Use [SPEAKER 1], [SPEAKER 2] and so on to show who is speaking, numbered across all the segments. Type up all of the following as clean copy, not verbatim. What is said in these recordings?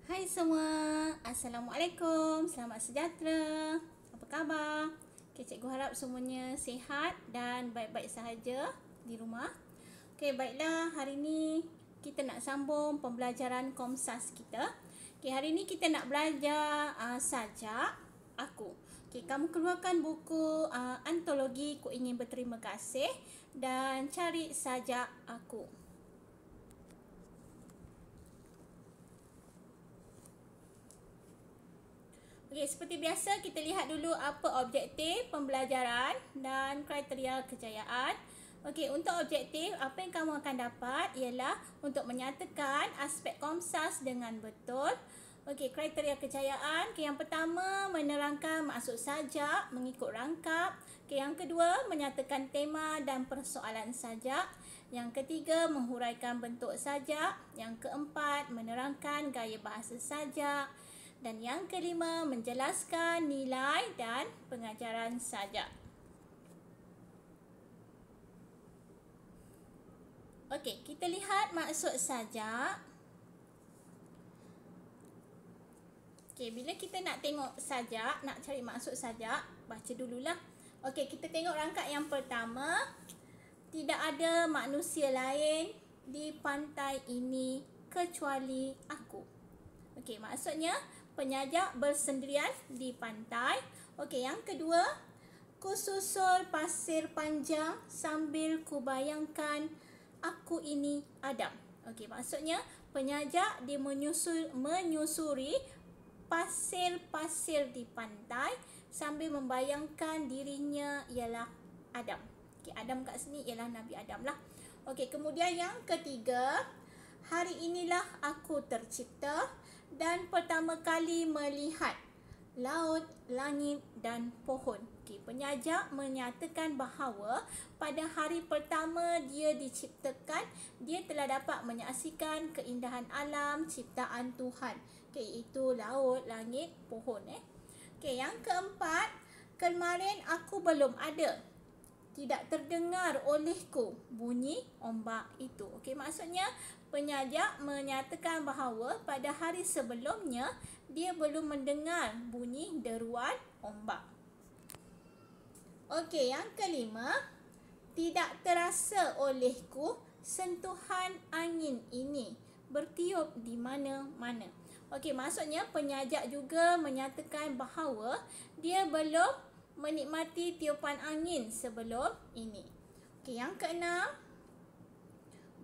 [SPEAKER 1] Hai semua, Assalamualaikum, selamat sejahtera. Apa khabar? Okay, cikgu harap semuanya sihat dan baik-baik sahaja di rumah. Okay, baiklah, hari ini kita nak sambung pembelajaran Komsas kita. Okay, hari ini kita nak belajar sajak aku. Okay, kamu keluarkan buku antologi Ku Ingin Berterima Kasih dan cari sajak aku. Okey, seperti biasa kita lihat dulu apa objektif pembelajaran dan kriteria kejayaan. Okey, untuk objektif apa yang kamu akan dapat ialah untuk menyatakan aspek Komsas dengan betul. Okey, kriteria kejayaan. Okey, yang pertama menerangkan maksud sajak mengikut rangkap. Okey, yang kedua menyatakan tema dan persoalan sajak. Yang ketiga menghuraikan bentuk sajak. Yang keempat menerangkan gaya bahasa sajak. Dan yang kelima, menjelaskan nilai dan pengajaran sajak. Okey, kita lihat maksud sajak. Okey, bila kita nak tengok sajak, nak cari maksud sajak, baca dululah. Okey, kita tengok rangkap yang pertama. Tidak ada manusia lain di pantai ini kecuali aku. Okey, maksudnya penyajak bersendirian di pantai. Okey, yang kedua, ku susul pasir panjang sambil ku bayangkan aku ini Adam. Okey, maksudnya penyajak dia menyusuri pasir-pasir di pantai sambil membayangkan dirinya ialah Adam. Okey, Adam kat sini ialah Nabi Adam lah. Okey, kemudian yang ketiga, hari inilah aku tercipta dan pertama kali melihat laut, langit dan pohon. Okay, penyajak menyatakan bahawa pada hari pertama dia diciptakan, dia telah dapat menyaksikan keindahan alam ciptaan Tuhan. Okay, itu laut, langit, pohon. Okay, yang keempat, kemarin aku belum ada. Tidak terdengar olehku bunyi ombak itu. Okey, maksudnya penyajak menyatakan bahawa pada hari sebelumnya dia belum mendengar bunyi deruan ombak. Okey, yang kelima, tidak terasa olehku sentuhan angin ini bertiup di mana-mana. Okey, maksudnya penyajak juga menyatakan bahawa dia belum menikmati tiupan angin sebelum ini. Okey, yang keenam,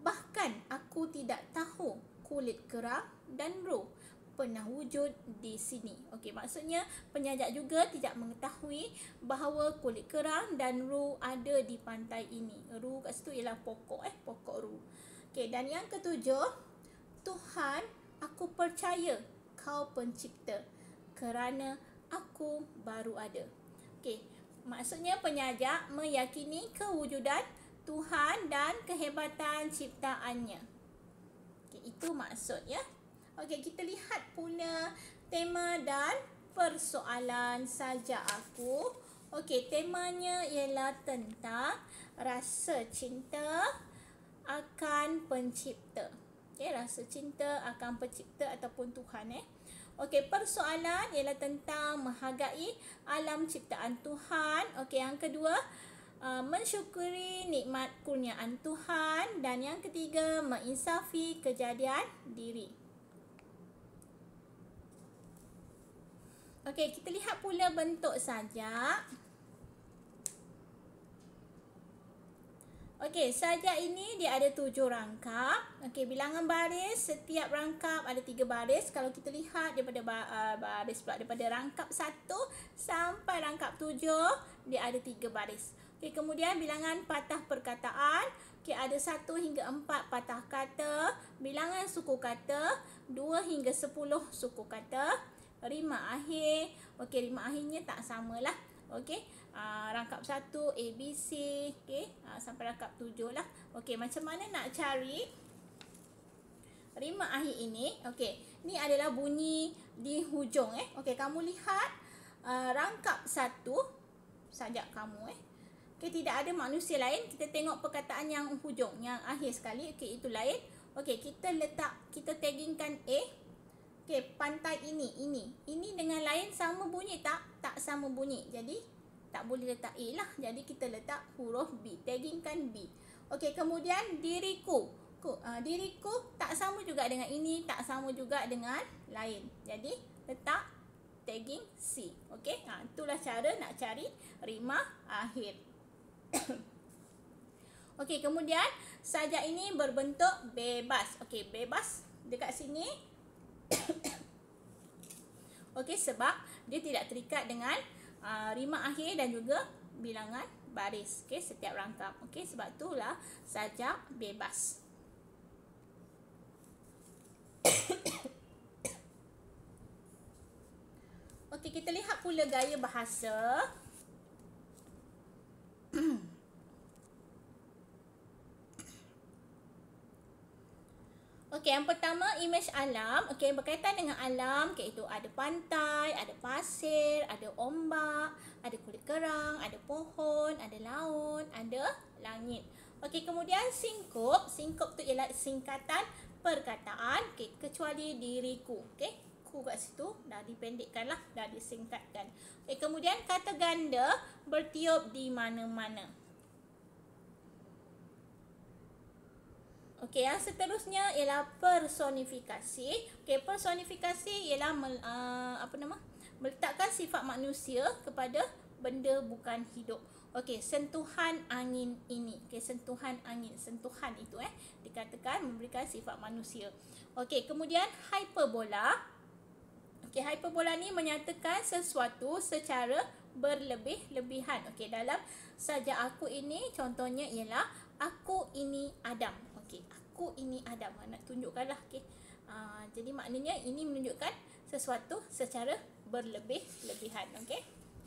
[SPEAKER 1] bahkan aku tidak tahu kulit kerang dan ruh pernah wujud di sini. Okey, maksudnya penyajak juga tidak mengetahui bahawa kulit kerang dan ruh ada di pantai ini. Ruh kat situ ialah pokok pokok ruh. Okey, dan yang ketujuh, Tuhan, aku percaya kau pencipta kerana aku baru ada. Okey, maksudnya penyajak meyakini kewujudan Tuhan dan kehebatan ciptaannya. Okey, itu maksud ya. Okey, kita lihat pula tema dan persoalan sajak aku. Okey, temanya ialah tentang rasa cinta akan pencipta. Okey, rasa cinta akan pencipta ataupun Tuhan Okey, persoalan ialah tentang menghargai alam ciptaan Tuhan. Okey, yang kedua, mensyukuri nikmat kurniaan Tuhan. Dan yang ketiga, menginsafi kejadian diri. Okey, kita lihat pula bentuk sajak. Okey, sajak ini dia ada 7 rangkap. Okey, bilangan baris, setiap rangkap ada 3 baris. Kalau kita lihat daripada baris pula, daripada rangkap 1 sampai rangkap 7, dia ada 3 baris. Okey, kemudian bilangan patah perkataan. Okey, ada 1 hingga 4 patah kata. Bilangan suku kata, 2 hingga 10 suku kata. Rima akhir. Okey, rima akhirnya tak samalah. Okey, rangkap 1 A, B, C, okey, sampai rangkap 7 lah. Okey, macam mana nak cari rima akhir ini? Okey, ni adalah bunyi di hujung Okey, kamu lihat rangkap 1 sajak kamu Okey, tidak ada manusia lain. Kita tengok perkataan yang hujung, yang akhir sekali. Okey, itu lain. Okey, kita taggingkan A. Okey, pantai ini dengan lain sama bunyi tak? Tak sama bunyi. Jadi tak boleh letak A lah. Jadi kita letak huruf B. Taggingkan B. Okey, kemudian diriku. Diriku tak sama juga dengan ini, tak sama juga dengan lain. Jadi letak tagging C. Okey, itulah cara nak cari rima akhir. Okey, kemudian sajak ini berbentuk bebas. Okey, bebas dekat sini. Okey, sebab dia tidak terikat dengan rima akhir dan juga bilangan baris. Okey, setiap rangkap. Okey, sebab itulah sajak bebas. Okey, kita lihat pula gaya bahasa. Okey, yang pertama imej alam. Okey, berkaitan dengan alam, iaitu ada pantai, ada pasir, ada ombak, ada kulit kerang, ada pohon, ada laut, ada langit. Okey, kemudian singkup. Singkup tu ialah singkatan perkataan. Okey, kecuali diriku. Okey, ku kat situ dah dipendekkan lah, dah disingkatkan. Okey, kemudian kata ganda bertiup di mana-mana. Okey, yang seterusnya ialah personifikasi. Okey, personifikasi ialah meletakkan sifat manusia kepada benda bukan hidup. Okey, sentuhan angin ini. Okey, sentuhan angin. Sentuhan itu dikatakan memberikan sifat manusia. Okey, kemudian hyperbola. Okey, hyperbola ni menyatakan sesuatu secara berlebih-lebihan. Okey, dalam sajak aku ini contohnya ialah aku ini Adam. Okey, aku ini Adam. Nak tunjukkanlah. Okey. Jadi maknanya ini menunjukkan sesuatu secara berlebih-lebihan. Okey.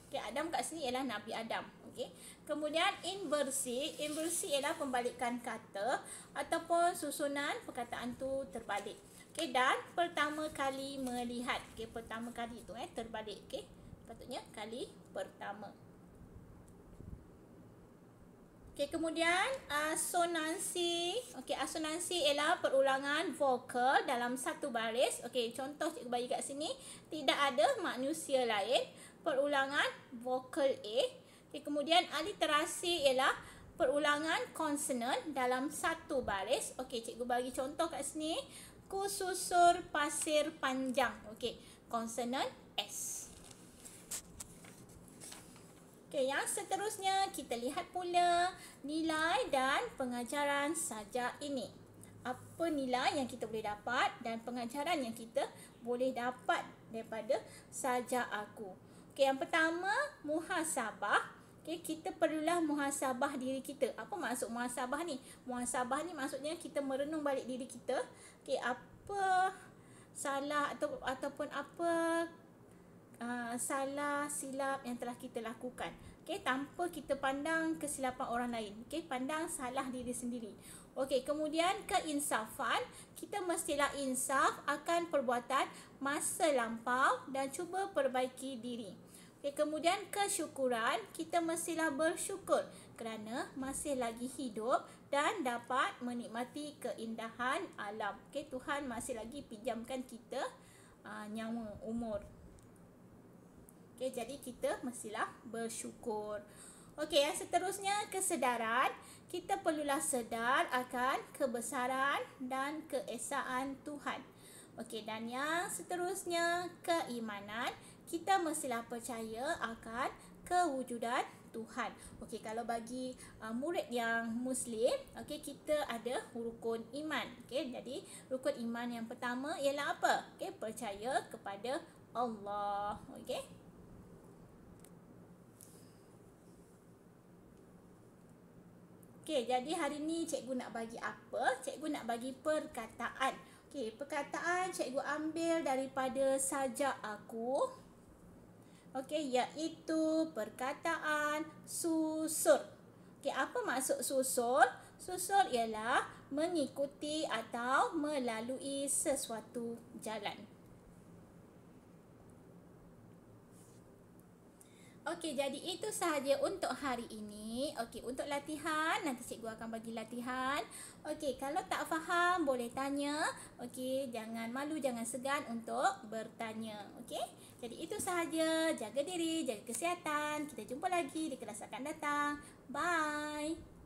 [SPEAKER 1] Okey, Adam kat sini ialah Nabi Adam. Okey. Kemudian inversi. Inversi ialah pembalikan kata ataupun susunan perkataan tu terbalik. Okey, dan pertama kali melihat. Okey, pertama kali tu terbalik. Okey. Patutnya kali pertama. Okey, kemudian asonansi. Okey, asonansi ialah perulangan vokal dalam satu baris. Okey, contoh cikgu bagi kat sini, tidak ada manusia lain. Perulangan vokal A. Okey, kemudian aliterasi ialah perulangan konsonan dalam satu baris. Okey, cikgu bagi contoh kat sini, ku susur pasir panjang. Okey, konsonan S. Okey, yang seterusnya kita lihat pula nilai dan pengajaran sajak ini. Apa nilai yang kita boleh dapat dan pengajaran yang kita boleh dapat daripada sajak aku. Okey, yang pertama, muhasabah. Okey, kita perlulah muhasabah diri kita. Apa maksud muhasabah ni? Muhasabah ni maksudnya kita merenung balik diri kita. Okey, apa salah ataupun apa salah silap yang telah kita lakukan. Okey, tanpa kita pandang kesilapan orang lain. Okey, pandang salah diri sendiri. Okey, kemudian keinsafan, kita mestilah insaf akan perbuatan masa lampau dan cuba perbaiki diri. Okey, kemudian kesyukuran, kita mestilah bersyukur kerana masih lagi hidup dan dapat menikmati keindahan alam. Okey, Tuhan masih lagi pinjamkan kita nyawa, umur. Okey, jadi kita mestilah bersyukur. Okey, yang seterusnya kesedaran. Kita perlulah sedar akan kebesaran dan keesaan Tuhan. Okey, dan yang seterusnya keimanan. Kita mestilah percaya akan kewujudan Tuhan. Okey, kalau bagi murid yang Muslim, okey, kita ada rukun iman. Okey, jadi rukun iman yang pertama ialah apa? Okey, percaya kepada Allah. Okey. Okey, jadi hari ni cikgu nak bagi apa? Cikgu nak bagi perkataan. Okey, perkataan cikgu ambil daripada sajak aku. Okey, iaitu perkataan susur. Okey, apa maksud susur? Susur ialah mengikuti atau melalui sesuatu jalan. Okey, jadi itu sahaja untuk hari ini. Okey, untuk latihan, nanti cikgu akan bagi latihan. Okey, kalau tak faham boleh tanya. Okey, jangan malu, jangan segan untuk bertanya. Okey, jadi itu sahaja. Jaga diri, jaga kesihatan. Kita jumpa lagi di kelas akan datang. Bye.